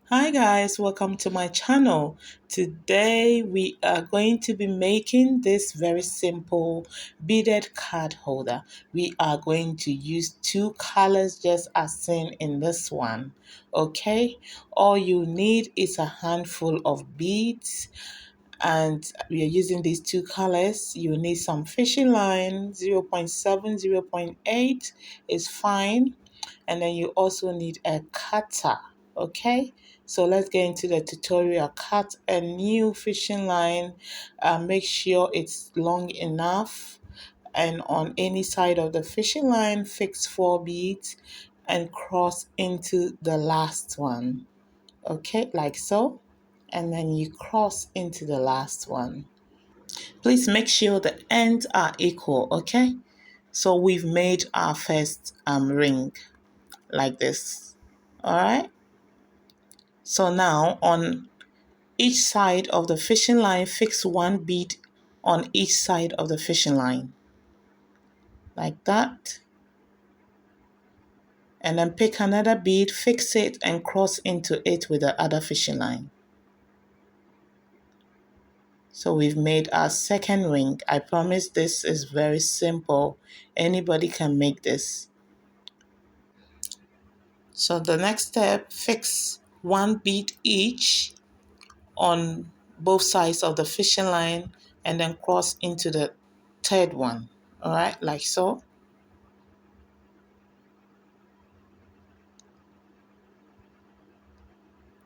Hi guys, welcome to my channel. Today we are going to be making this very simple beaded card holder. We are going to use two colors just as seen in this one. Okay, all you need is a handful of beads, and we are using these two colors. You need some fishing line, 0.7, 0.8 is fine, and then you also need a cutter. Okay, so let's get into the tutorial. Cut a new fishing line, make sure it's long enough, and on any side of the fishing line fix 4 beads and cross into the last one. Okay, like so, and then you cross into the last one. Please make sure the ends are equal. Okay, so we've made our first ring like this. All right, so now on each side of the fishing line fix 1 bead on each side of the fishing line like that, and then pick another bead, fix it and cross into it with the other fishing line. So we've made our second ring. I promise this is very simple. Anybody can make this. So the next step, fix 1 bead each on both sides of the fishing line and then cross into the third one. All right, like so.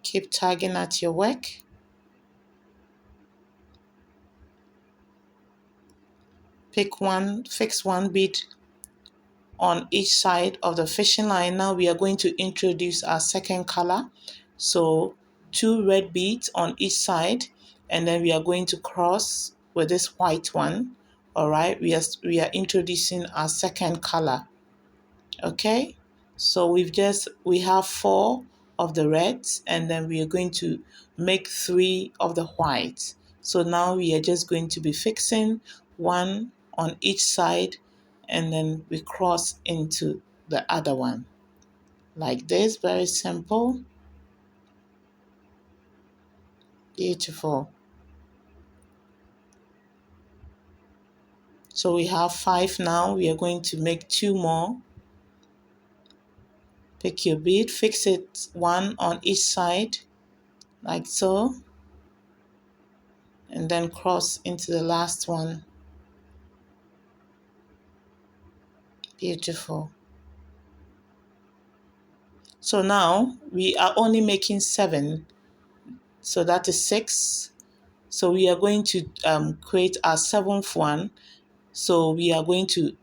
Keep tagging at your work. Fix 1 bead on each side of the fishing line. Now we are going to introduce our second color. So 2 red beads on each side, and then we are going to cross with this white one. All right, we are introducing our second color. Okay, so we have 4 of the reds, and then we are going to make 3 of the whites. So now we are just going to be fixing 1 on each side, and then we cross into the other one like this. Very simple. Beautiful. So we have 5 now. We are going to make 2 more. Pick your bead, fix it 1 on each side like so, and then cross into the last one. Beautiful. So now we are only making 7, so that is 6. So we are going to create our 7th one. So we are going to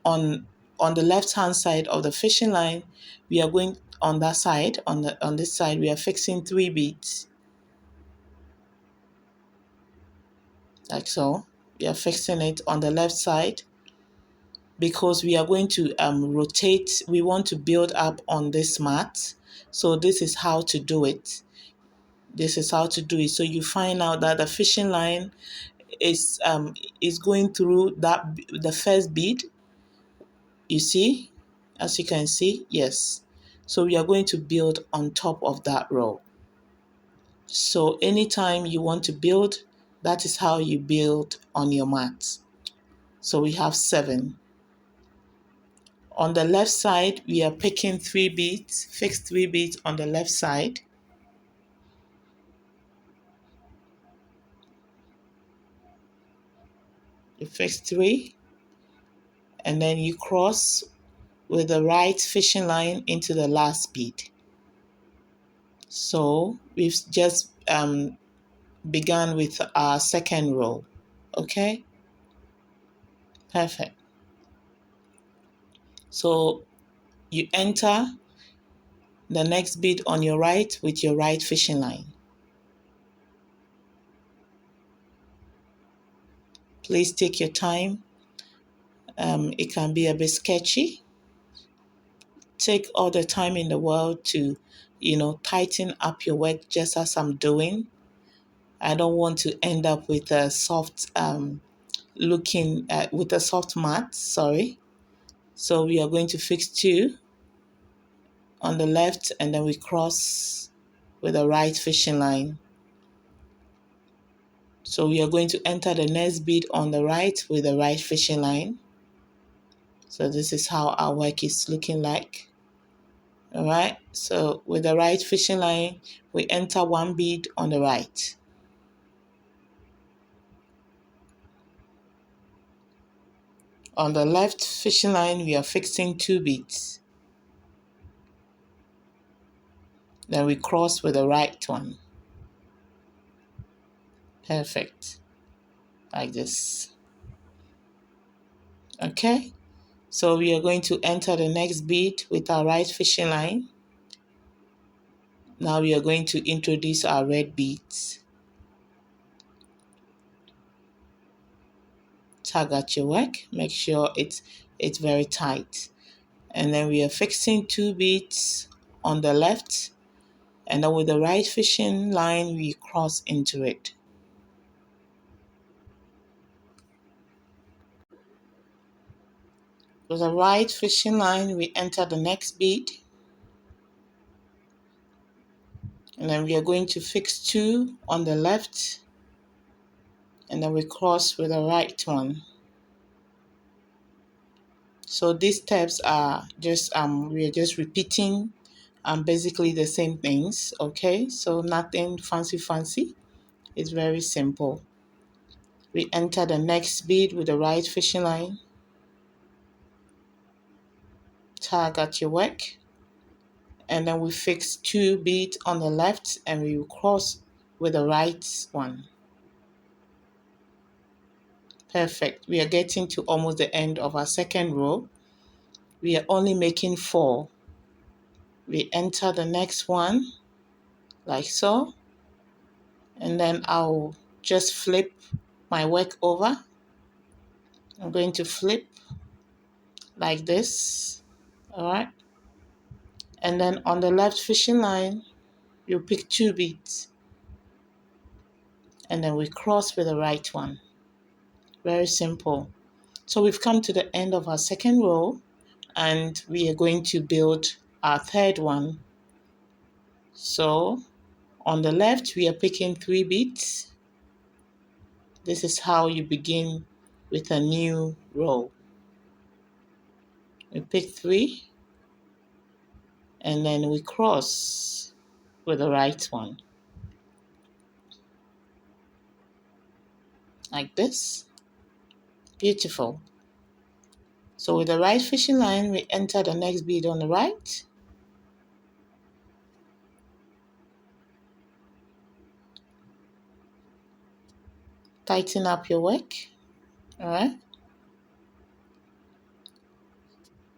on the left hand side of the fishing line, we are going on that side, on this side we are fixing 3 beads like so. We are fixing it on the left side because we are going to rotate. We want to build up on this mat. So this is how to do it. This is how to do it. So you find out that the fishing line is going through the first bead. You see, as you can see, yes. So we are going to build on top of that row. So anytime you want to build, that is how you build on your mat. So we have 7. On the left side, we are picking 3 beads, fix 3 beads on the left side. You fix 3, and then you cross with the right fishing line into the last bead. So we've just begun with our second row. Okay, perfect. So you enter the next bead on your right with your right fishing line. Please take your time. It can be a bit sketchy. Take all the time in the world to, tighten up your work just as I'm doing. I don't want to end up with a soft with a soft mat. Sorry. So we are going to fix 2 on the left, and then we cross with a right fishing line. So we are going to enter the next bead on the right with the right fishing line. So this is how our work is looking like. All right, so with the right fishing line, we enter 1 bead on the right. On the left fishing line, we are fixing 2 beads. Then we cross with the right one. Perfect. Like this. Okay, so we are going to enter the next bead with our right fishing line. Now we are going to introduce our red beads. Tag at your work, make sure it's very tight. And then we are fixing 2 beads on the left, and then with the right fishing line we cross into it. With the right fishing line we enter the next bead, and then we are going to fix 2 on the left, and then we cross with the right one. So these steps are just we are just repeating basically the same things. Okay, so nothing fancy. It's very simple. We enter the next bead with the right fishing line. Tag at your work, and then we fix 2 beads on the left, and we will cross with the right one. Perfect. We are getting to almost the end of our second row. We are only making 4. We enter the next one like so, and then I'll just flip my work over. I'm going to flip like this. All right, and then on the left fishing line you pick 2 beads, and then we cross with the right one. Very simple. So we've come to the end of our second row, and we are going to build our third one. So on the left we are picking 3 beads. This is how you begin with a new row. We pick 3, and then we cross with the right one. Like this. Beautiful. So with the right fishing line, we enter the next bead on the right. Tighten up your work. All right.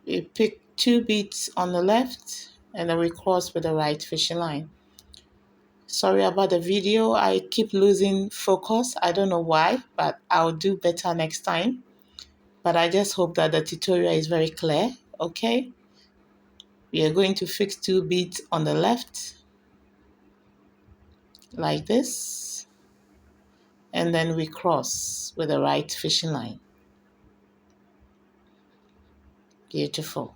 We pick 2 beads on the left, and then we cross with the right fishing line. Sorry about the video. I keep losing focus. I don't know why, but I'll do better next time. But I just hope that the tutorial is very clear. Okay. We are going to fix 2 beads on the left like this, and then we cross with the right fishing line. Beautiful.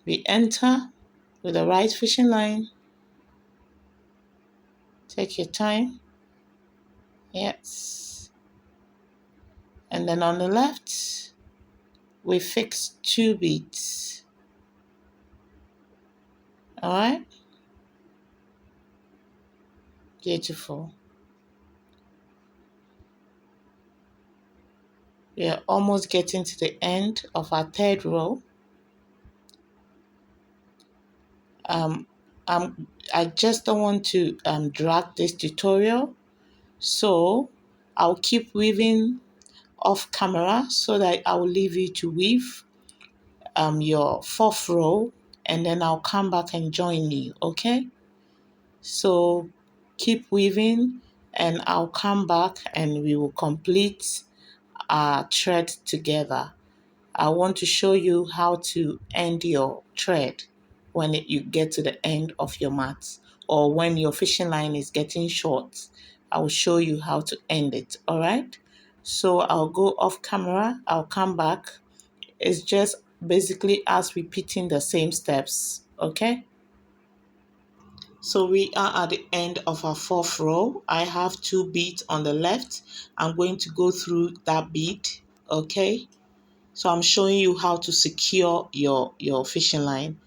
We enter with the right fishing line. Take your time. Yes. And then on the left, we fix 2 beads. All right. Beautiful. We are almost getting to the end of our third row. I just don't want to drag this tutorial, so I'll keep weaving off camera so that I will leave you to weave your 4th row, and then I'll come back and join you. Okay, so keep weaving, and I'll come back and we will complete our thread together. I want to show you how to end your thread when you get to the end of your mat, or when your fishing line is getting short. I will show you how to end it. All right. So I'll go off camera, I'll come back. It's just basically us repeating the same steps, okay? So we are at the end of our fourth row. I have two beads on the left. I'm going to go through that bead, okay? So I'm showing you how to secure your fishing line,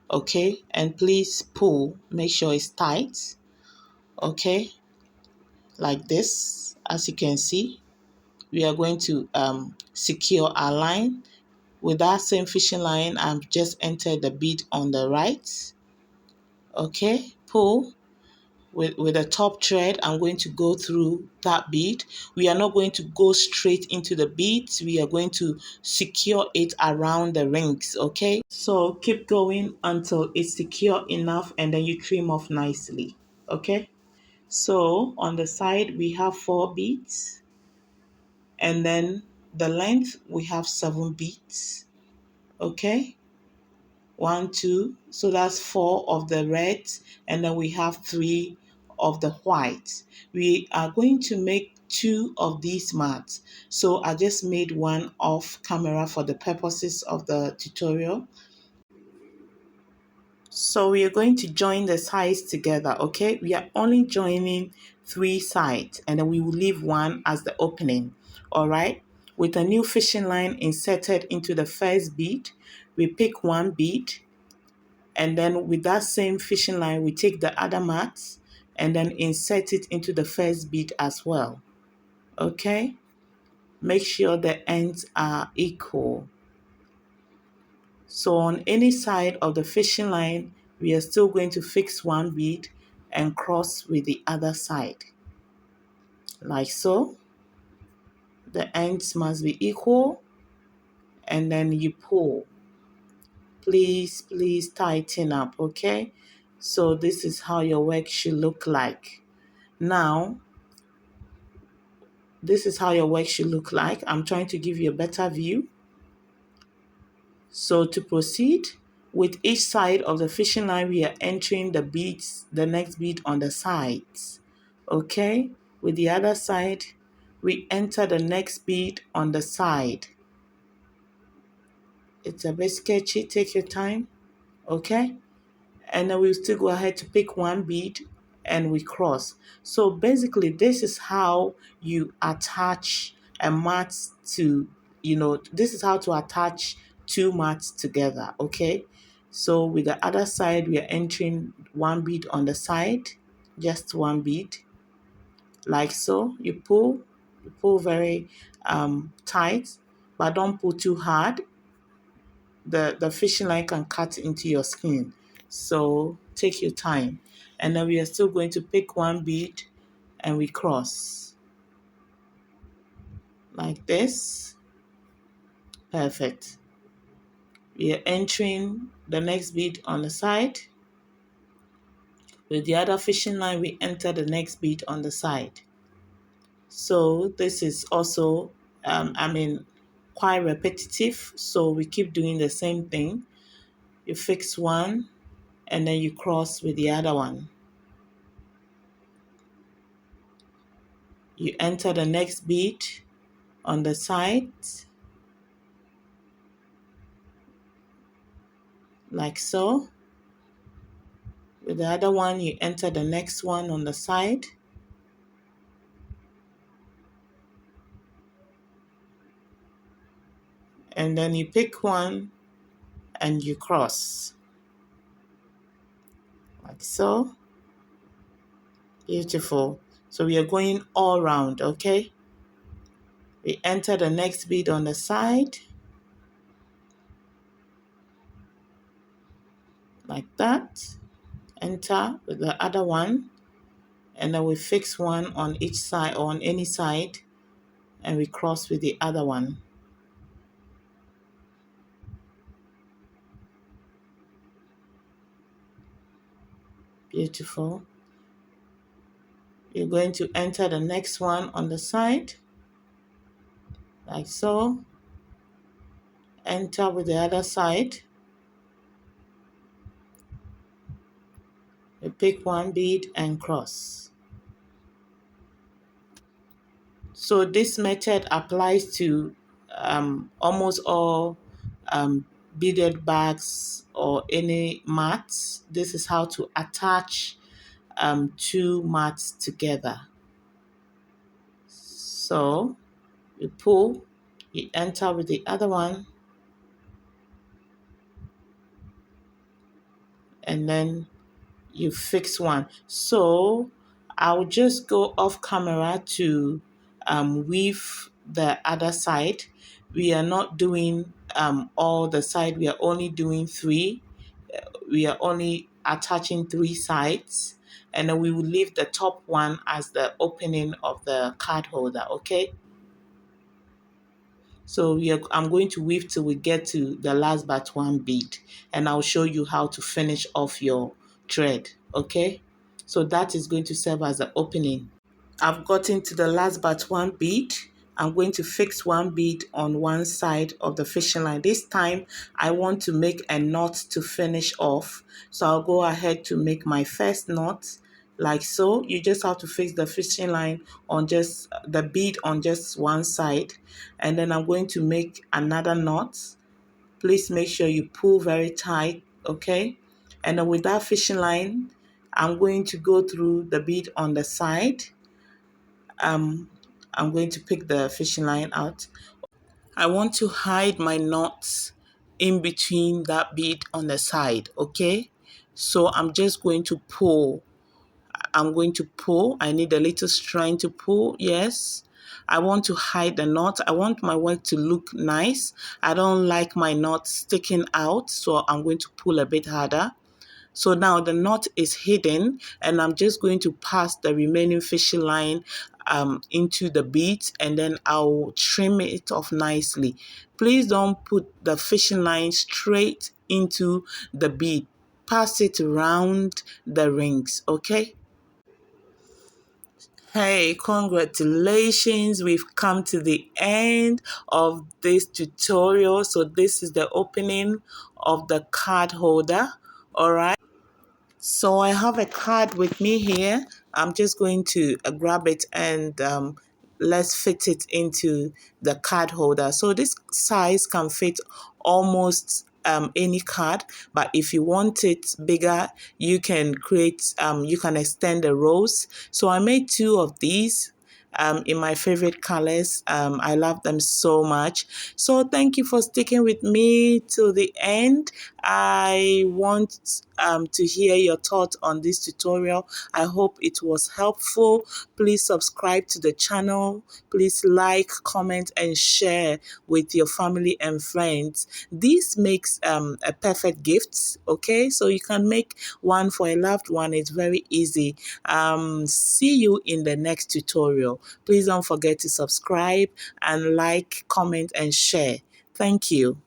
okay? And please pull, make sure it's tight, okay? Like this, as you can see. We are going to secure our line. With that same fishing line, I've just entered the bead on the right, okay? Pull. With the top thread, I'm going to go through that bead. We are not going to go straight into the beads. We are going to secure it around the rings, okay? So keep going until it's secure enough and then you trim off nicely, okay? So on the side, we have 4 beads and then the length, we have 7 beads, okay? 1, 2, so that's 4 of the reds, and then we have 3 of the whites. We are going to make 2 of these mats. So I just made one off camera for the purposes of the tutorial. So we are going to join the sides together, okay? We are only joining 3 sides, and then we will leave one as the opening, all right? With a new fishing line inserted into the first bead, we pick one bead, and then with that same fishing line, we take the other mat and then insert it into the first bead as well. Okay? Make sure the ends are equal. So on any side of the fishing line, we are still going to fix one bead and cross with the other side. Like so. The ends must be equal and then you pull. Please tighten up, okay? So this is how your work should look like. Now, this is how your work should look like. I'm trying to give you a better view. So to proceed, with each side of the fishing line, we are entering the beads, the next bead on the sides. Okay? With the other side, we enter the next bead on the side. It's a bit sketchy, take your time. Okay? And then we still go ahead to pick one bead and we cross. So basically, this is how you attach a mat to, this is how to attach 2 mats together, okay? So with the other side, we are entering one bead on the side, just one bead, like so. You pull very tight, but don't pull too hard. The fishing line can cut into your skin. So take your time. And then we are still going to pick one bead and we cross. Like this. Perfect. We are entering the next bead on the side. With the other fishing line, we enter the next bead on the side. So this is also, quite repetitive. So we keep doing the same thing. You fix one and then you cross with the other one. You enter the next bead on the side, like so. With the other one, you enter the next one on the side. And then you pick one and you cross. Like so. Beautiful. So we are going all round, okay? We enter the next bead on the side. Like that. Enter with the other one. And then we fix one on each side or on any side. And we cross with the other one. Beautiful. You're going to enter the next one on the side, like so. Enter with the other side. You pick one bead and cross. So this method applies to almost all beaded bags or any mats. This is how to attach two mats together. So you pull, you enter with the other one, and then you fix one. So I'll just go off camera to weave the other side. We are not doing all the side, we are only doing three. We are only attaching three sides, and then we will leave the top one as the opening of the card holder, okay? So I'm going to weave till we get to the last but one bead, and I'll show you how to finish off your thread, okay? So that is going to serve as the opening. I've gotten to the last but one bead. I'm going to fix one bead on one side of the fishing line. This time I want to make a knot to finish off. So I'll go ahead to make my first knot like so. You just have to fix the fishing line on just the bead on just one side. And then I'm going to make another knot. Please make sure you pull very tight, okay? And then with that fishing line, I'm going to go through the bead on the side. I'm going to pick the fishing line out. I want to hide my knots in between that bead on the side, okay? So I'm just going to pull. I'm going to pull. I need a little strength to pull, yes. I want to hide the knot. I want my work to look nice. I don't like my knot sticking out, so I'm going to pull a bit harder. So now the knot is hidden, and I'm just going to pass the remaining fishing line into the beads, and then I'll trim it off nicely. Please don't put the fishing line straight into the bead. Pass it around the rings, okay? Hey, congratulations. We've come to the end of this tutorial. So this is the opening of the card holder, all right? So I have a card with me here. I'm just going to grab it and let's fit it into the card holder. So this size can fit almost any card, but if you want it bigger, you can you can extend the rows. So I made two of these in my favorite colors. I love them so much. So thank you for sticking with me till the end. I want to hear your thoughts on this tutorial. I hope it was helpful. Please subscribe to the channel. Please like, comment, and share with your family and friends. This makes a perfect gift, okay? So you can make one for a loved one. It's very easy. See you in the next tutorial. Please don't forget to subscribe and like, comment, and share. Thank you.